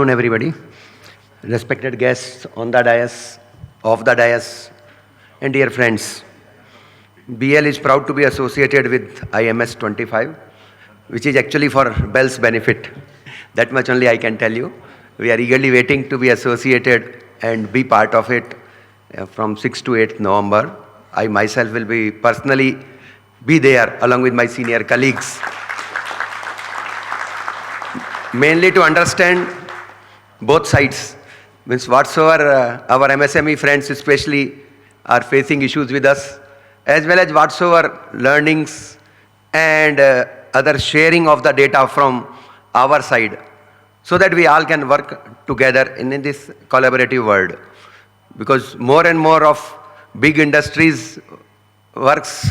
Afternoon, everybody. Respected guests on the dais, off the dais, and dear friends. BL is proud to be associated with IMS 25, which is actually for BEL's benefit. That much only I can tell you. We are eagerly waiting to be associated and be part of it from 6th to 8th November. I myself will be personally be there along with my senior colleagues. Mainly to understand both sides, means whatsoever our MSME friends especially are facing issues with us, as well as whatsoever learnings and other sharing of the data from our side, so that we all can work together in this collaborative world. Because more and more of big industries works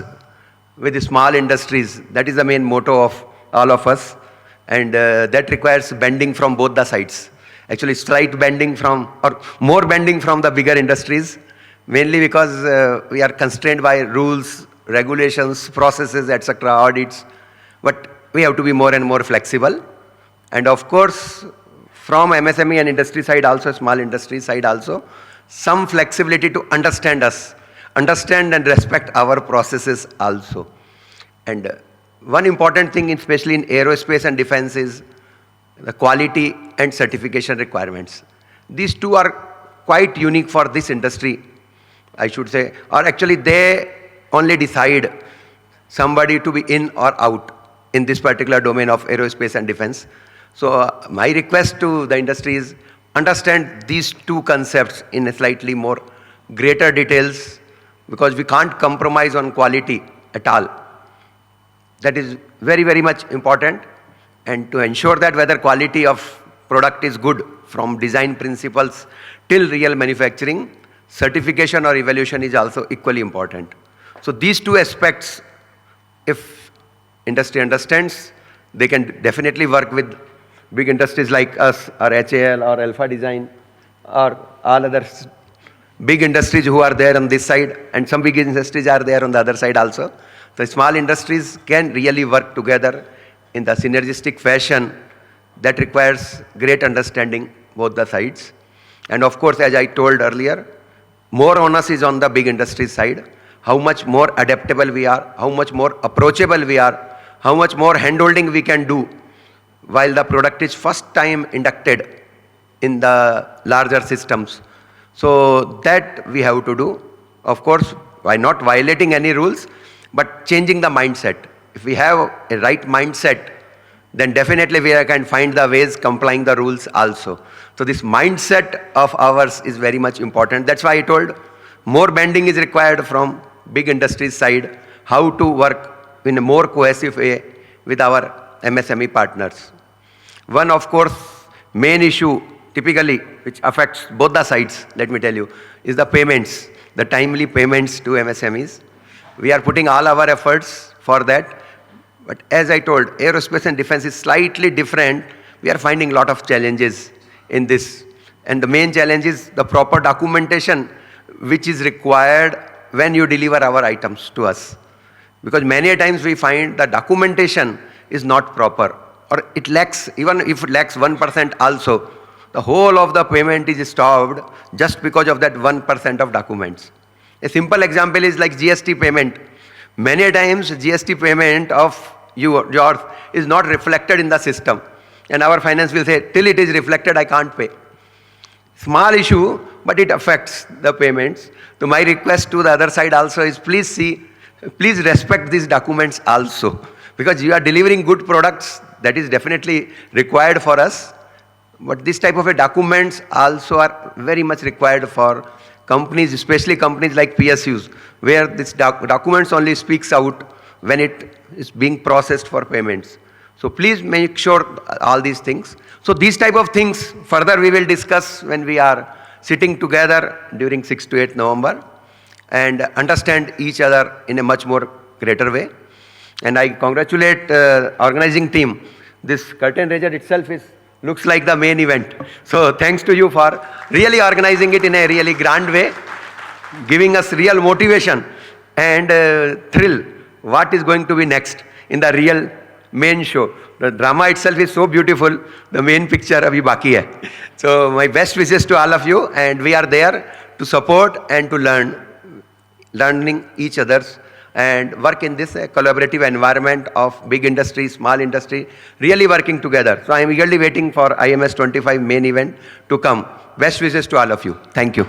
with small industries. That is the main motto of all of us, and that requires bending from both the sides. Actually, slight bending from, or more bending from the bigger industries, mainly because we are constrained by rules, regulations, processes, etc., audits. But we have to be more and more flexible. And of course, from MSME and industry side also, small industry side also, some flexibility to understand us, understand and respect our processes also. And one important thing, especially in aerospace and defense, is the quality and certification requirements. These two are quite unique for this industry, I should say, or actually they only decide somebody to be in or out in this particular domain of aerospace and defense. So my request to the industry is understand these two concepts in a slightly more greater details, because we can't compromise on quality at all. That is very, very much important. And to ensure that whether quality of product is good from design principles till real manufacturing, certification or evaluation is also equally important. So these two aspects, if industry understands, they can definitely work with big industries like us or HAL or Alpha Design or all other big industries who are there on this side, and some big industries are there on the other side also. The small industries can really work together in the synergistic fashion that requires great understanding both the sides. And of course, as I told earlier, more onus is on the big industry side. How much more adaptable we are, how much more approachable we are, how much more handholding we can do while the product is first time inducted in the larger systems. So that we have to do. Of course, by not violating any rules, but changing the mindset. If we have a right mindset, then definitely we can find the ways complying the rules also. So this mindset of ours is very much important. That's why I told more bending is required from big industries side, how to work in a more cohesive way with our MSME partners. One, of course, main issue typically which affects both the sides, let me tell you, is the payments, the timely payments to MSMEs. We are putting all our efforts for that. But as I told, aerospace and defense is slightly different. We are finding a lot of challenges in this. And the main challenge is the proper documentation which is required when you deliver our items to us. Because many times we find the documentation is not proper, or it lacks, even if it lacks 1% also, the whole of the payment is stopped just because of that 1% of documents. A simple example is like GST payment. Many times GST payment of yours is not reflected in the system. And our finance will say, till it is reflected, I can't pay. Small issue, but it affects the payments. So my request to the other side also is please respect these documents also. Because you are delivering good products, that is definitely required for us. But this type of a documents also are very much required for companies, especially companies like PSUs, where this documents only speaks out when it is being processed for payments. So please make sure all these things. So these type of things further we will discuss when we are sitting together during 6th to 8th November and understand each other in a much more greater way. And I congratulate organizing team. This curtain raiser itself looks like the main event. So thanks to you for really organizing it in a really grand way, giving us real motivation and thrill what is going to be next in the real main show. The drama itself is so beautiful. The main picture abhi baki hai. So my best wishes to all of you, and we are there to support and to learning each others and work in this collaborative environment of big industry, small industry, really working together. So I am eagerly waiting for IMS 25 main event to come. Best wishes to all of you. Thank you.